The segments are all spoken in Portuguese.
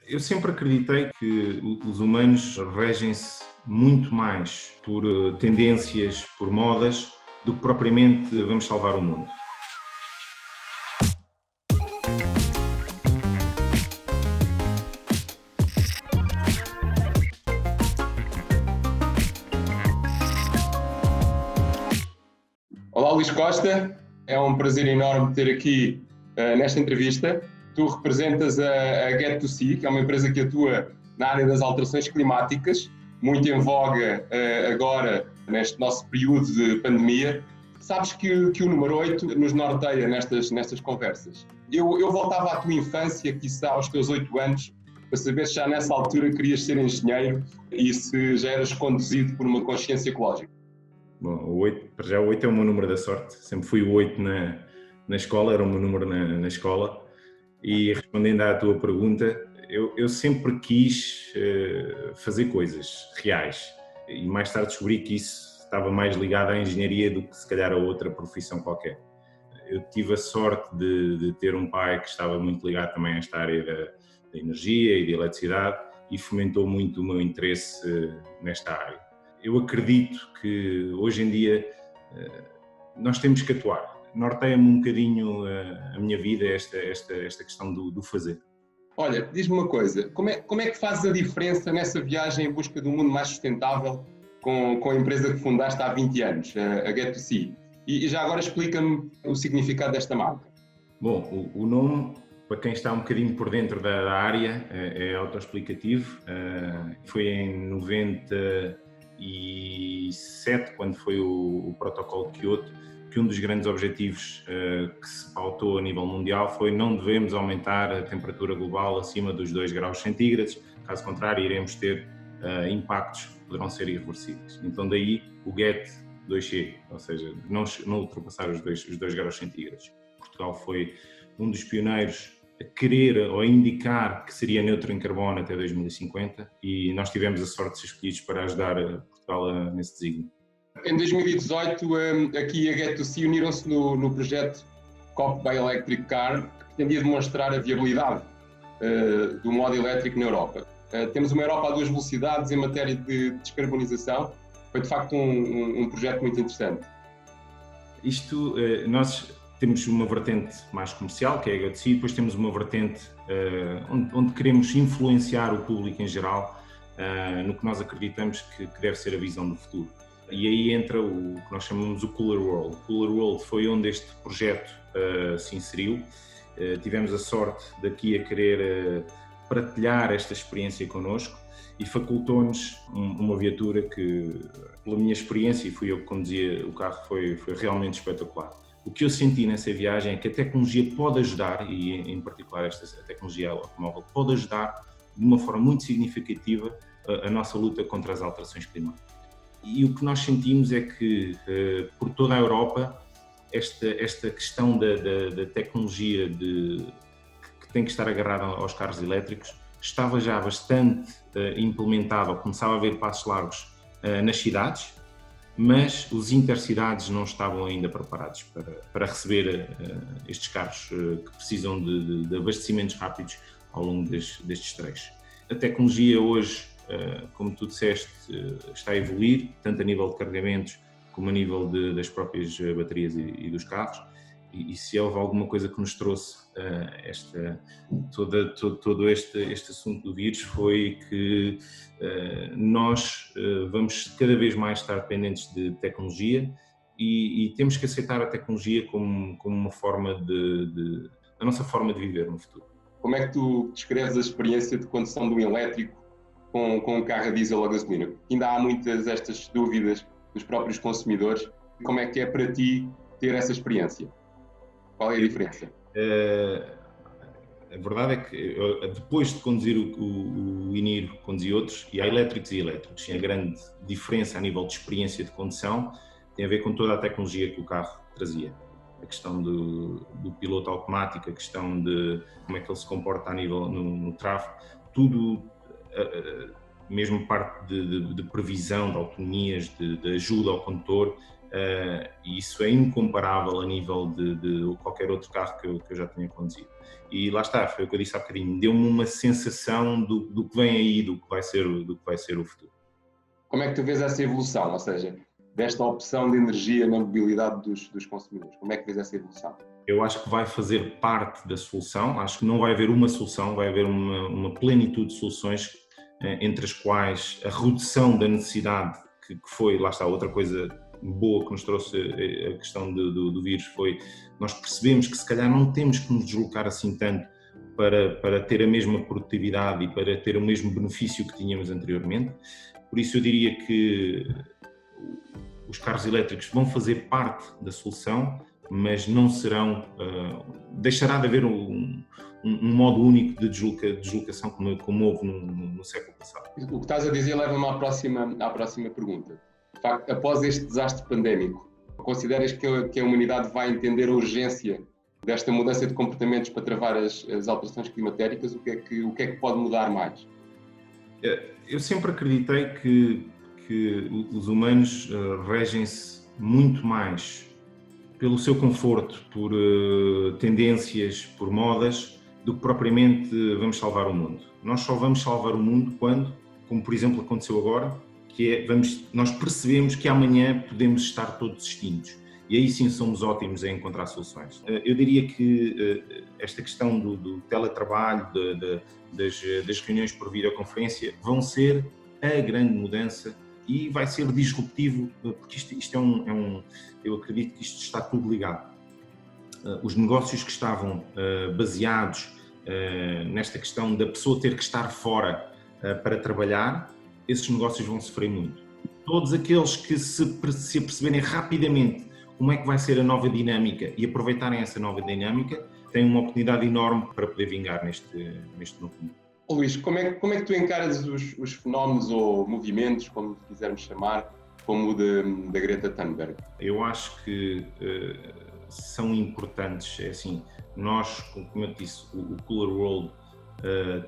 Eu sempre acreditei que os humanos regem-se muito mais por tendências, por modas, do que propriamente vamos salvar o mundo. Olá, Luís Costa, é um prazer enorme ter aqui nesta entrevista. Tu representas a Get2C, que é uma empresa que atua na área das alterações climáticas, muito em voga agora neste nosso período de pandemia. Sabes que o número 8 nos norteia nestas conversas. Eu voltava à tua infância, quiçá aos teus 8 anos, para saber se já nessa altura querias ser engenheiro e se já eras conduzido por uma consciência ecológica. Bom, o 8 é o meu número da sorte. Sempre fui o 8 na escola, era o meu número na escola. E respondendo à tua pergunta, eu sempre quis fazer coisas reais. E mais tarde descobri que isso estava mais ligado à engenharia do que se calhar a outra profissão qualquer. Eu tive a sorte de ter um pai que estava muito ligado também a esta área da energia e da eletricidade e fomentou muito o meu interesse nesta área. Eu acredito que hoje em dia nós temos que atuar. Norteia-me um bocadinho a minha vida esta questão do fazer. Olha, diz-me uma coisa, como é que fazes a diferença nessa viagem em busca de um mundo mais sustentável com a empresa que fundaste há 20 anos, a Get2C? E já agora explica-me o significado desta marca. Bom, o nome, para quem está um bocadinho por dentro da área, é autoexplicativo. Foi em 97, quando foi o protocolo de Kyoto, que um dos grandes objetivos que se pautou a nível mundial foi não devemos aumentar a temperatura global acima dos 2 graus centígrados, caso contrário iremos ter impactos que poderão ser irreversíveis. Então daí o GET 2C, ou seja, não ultrapassar os 2 graus centígrados. Portugal foi um dos pioneiros a querer ou a indicar que seria neutro em carbono até 2050 e nós tivemos a sorte de ser escolhidos para ajudar Portugal nesse desígnio. Em 2018, aqui a Get2C uniram-se no projeto COP by Electric Car, que pretendia demonstrar a viabilidade do modo elétrico na Europa. Temos uma Europa a 2 velocidades em matéria de descarbonização. Foi, de facto, um projeto muito interessante. Nós temos uma vertente mais comercial, que é a Get2C, e depois temos uma vertente onde queremos influenciar o público em geral no que nós acreditamos que deve ser a visão do futuro. E aí entra o que nós chamamos o Cooler World. O Cooler World foi onde este projeto se inseriu. Tivemos a sorte daqui a querer partilhar esta experiência connosco e facultou-nos uma viatura que, pela minha experiência, e fui eu que conduzia o carro, foi realmente espetacular. O que eu senti nessa viagem é que a tecnologia pode ajudar, e em particular a tecnologia automóvel, pode ajudar de uma forma muito significativa a nossa luta contra as alterações climáticas. E o que nós sentimos é que, por toda a Europa, esta questão da tecnologia que tem que estar agarrada aos carros elétricos estava já bastante implementada, ou começava a haver passos largos nas cidades, mas os intercidades não estavam ainda preparados para receber estes carros que precisam de abastecimentos rápidos ao longo destes trechos. A tecnologia hoje, como tu disseste, está a evoluir, tanto a nível de carregamentos como a nível das próprias baterias e dos carros, e se houve alguma coisa que nos trouxe todo este assunto do vírus foi que nós vamos cada vez mais estar dependentes de tecnologia e temos que aceitar a tecnologia como uma forma a nossa forma de viver no futuro. Como é que tu descreves a experiência de condução de um elétrico com um carro a diesel ou a gasolina? Ainda há muitas destas dúvidas dos próprios consumidores. Como é que é para ti ter essa experiência? Qual é a diferença? A verdade é que eu, depois de conduzir o Iniro, conduzi outros, e há elétricos e elétricos. E a grande diferença a nível de experiência de condução tem a ver com toda a tecnologia que o carro trazia. A questão do piloto automático, a questão de como é que ele se comporta a nível no tráfego, tudo, mesmo parte de previsão, de autonomias, de ajuda ao condutor, e isso é incomparável a nível de qualquer outro carro que eu já tenha conduzido. E lá está, foi o que eu disse há bocadinho, deu-me uma sensação do que vem aí, do que vai ser o futuro. Como é que tu vês essa evolução, ou seja, desta opção de energia na mobilidade dos consumidores? Como é que vês essa evolução? Eu acho que vai fazer parte da solução, acho que não vai haver uma solução, vai haver uma plenitude de soluções, entre as quais a redução da necessidade, que foi, lá está, outra coisa boa que nos trouxe a questão do vírus, foi nós percebemos que se calhar não temos que nos deslocar assim tanto para ter a mesma produtividade e para ter o mesmo benefício que tínhamos anteriormente. Por isso eu diria que os carros elétricos vão fazer parte da solução, mas não serão, deixará de haver um modo único de deslocação como houve no século passado. O que estás a dizer leva-me à próxima pergunta. De facto, após este desastre pandémico, consideras que a humanidade vai entender a urgência desta mudança de comportamentos para travar as alterações climatéricas? O que é que pode mudar mais? Eu sempre acreditei que os humanos regem-se muito mais pelo seu conforto, por tendências, por modas, do que propriamente vamos salvar o mundo. Nós só vamos salvar o mundo quando, como por exemplo aconteceu agora, nós percebemos que amanhã podemos estar todos extintos. E aí sim somos ótimos em encontrar soluções. Eu diria que esta questão do teletrabalho, das reuniões por videoconferência, vão ser a grande mudança e vai ser disruptivo, porque isto eu acredito que isto está tudo ligado. Os negócios que estavam baseados nesta questão da pessoa ter que estar fora para trabalhar, esses negócios vão sofrer muito. Todos aqueles que se aperceberem rapidamente como é que vai ser a nova dinâmica e aproveitarem essa nova dinâmica, têm uma oportunidade enorme para poder vingar neste novo mundo. Luís, como é que tu encaras os fenómenos ou movimentos, como quisermos chamar, como o da Greta Thunberg? Eu acho que são importantes, é assim, nós, como eu disse, o Cooler World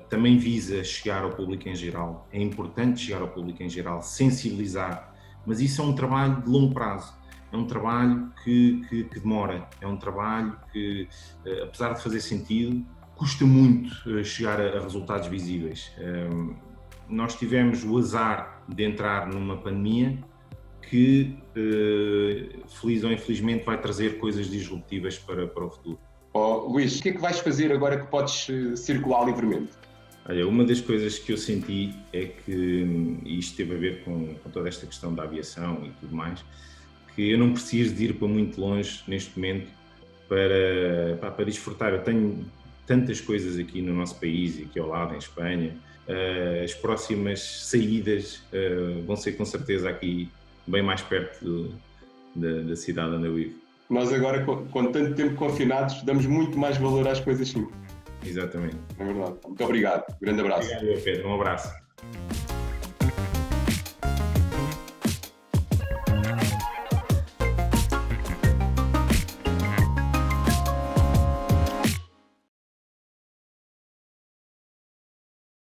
também visa chegar ao público em geral, é importante chegar ao público em geral, sensibilizar, mas isso é um trabalho de longo prazo. É um trabalho que demora, é um trabalho que, apesar de fazer sentido, custa muito chegar a resultados visíveis. Nós tivemos o azar de entrar numa pandemia que, feliz ou infelizmente, vai trazer coisas disruptivas para o futuro. Luís, o que é que vais fazer agora que podes circular livremente? Olha, uma das coisas que eu senti é que, e isto teve a ver com toda esta questão da aviação e tudo mais, que eu não preciso de ir para muito longe neste momento para desfrutar. Eu tenho tantas coisas aqui no nosso país e aqui ao lado, em Espanha. As próximas saídas vão ser com certeza aqui bem mais perto da cidade onde eu vivo. Nós agora, com tanto tempo confinados, damos muito mais valor às coisas simples. Exatamente. É verdade. Muito obrigado. Um grande abraço. Obrigado, Pedro. Um abraço.